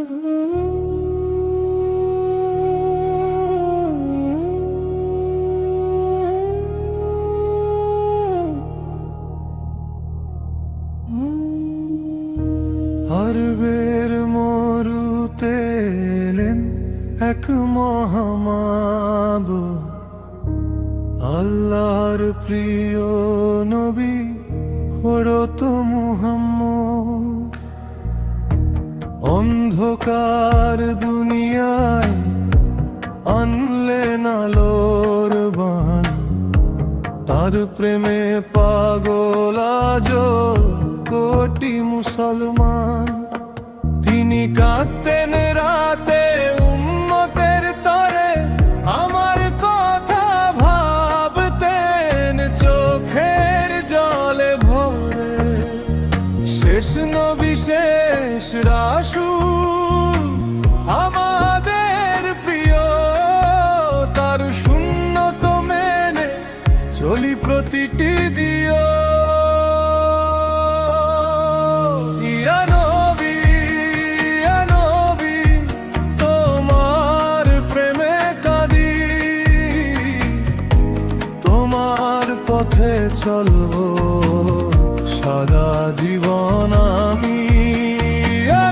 আরবের মরুতে এলেন এক মহামাবুদ, আল্লাহর প্রিয় নবী হযরত মুহাম্মদ। অন্ধকার দুনিয়ায় আনলেন আলোর বাণ, তার প্রেমে পাগল আজ কোটি মুসলমান। তিনি কাঁদতেন রাতে উম্মতের তরে, আমার কথা ভাবতেন চোখের জলে ভরে। শেষ নবী শেষ রাসূল আমাদের প্রিয়, তার সুন্নত মেনে চলি প্রতিটি দিও। পথে চলবো সারা জীবন আমি।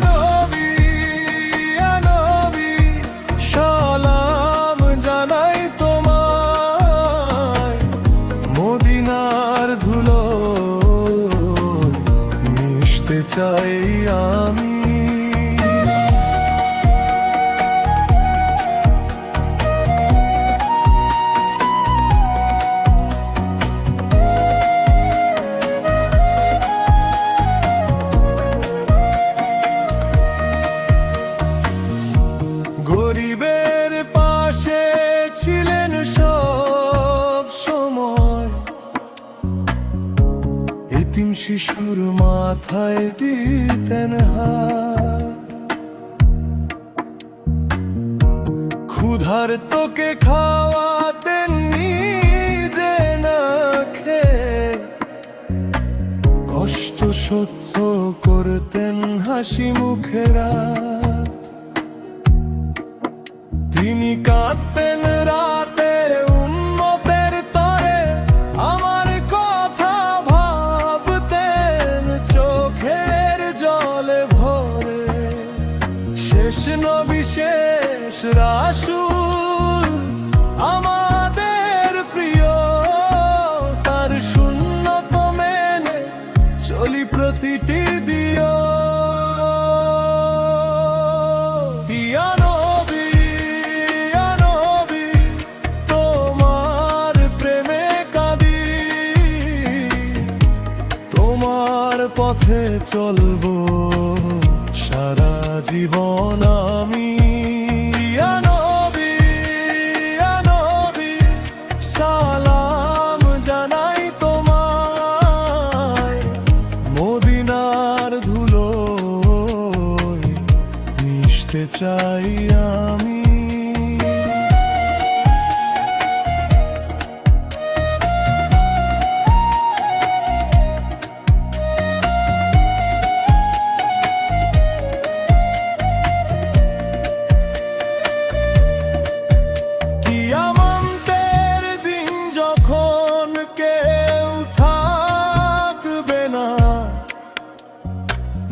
নবী নবী সালাম জানাই তোমায়, মদিনার ধুলো মিশতে চাই আমি। গরিবের পাশে ছিলেন সব সময়, এতিম শিশুর মাথায় দিতেন হাত। ক্ষুধার্তকে খাওয়াতেন নিজে না খেয়ে, কষ্ট সহ্য করতেন হাসি মুখেরা। তিনি কাঁদতেন রাতে উম্মতের তরে, আমার কথা ভাবতেন চোখের জলে ভরে। শেষ নবী শেষ রাসূল আমাদের প্রিয়, তার সুন্নত মেনে চলি প্রতিটি দিও। পথে চলবো সারা জীবন আমি। নবী নবী সালাম জানাই তোমায়, মদিনার ধুলো মিশতে চাই আমি।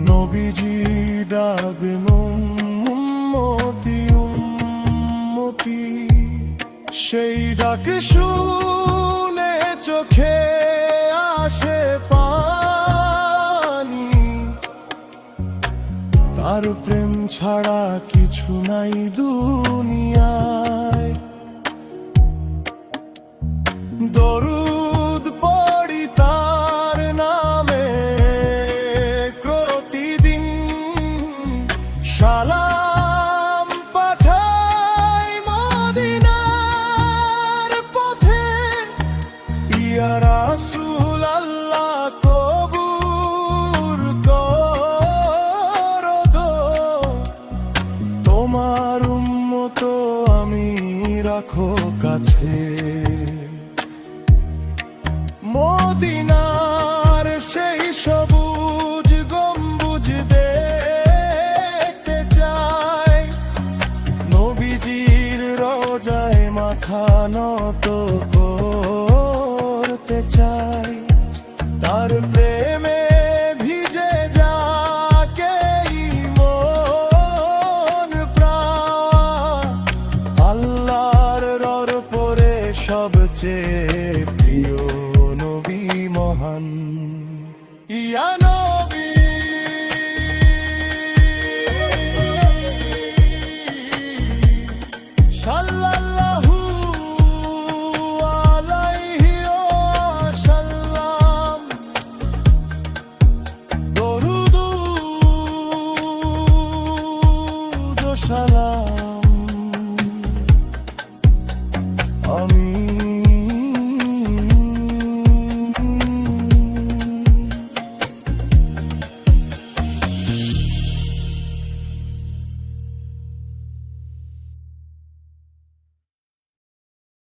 নবীজি ডাকবেন উম্মতি উম্মতি, সেই ডাকে শুনে চোখে আসে পানি। তার প্রেম ছাড়া কিছু নাই দুনিয়ায়। দরুদ পড়ি তার নামে প্রতিদিন, সালাম পাঠাই মদিনার পথে। ইয়া রাসূল আল্লাহ কবুল করো দো, তোমার উম্মত আমি রাখো কাছে।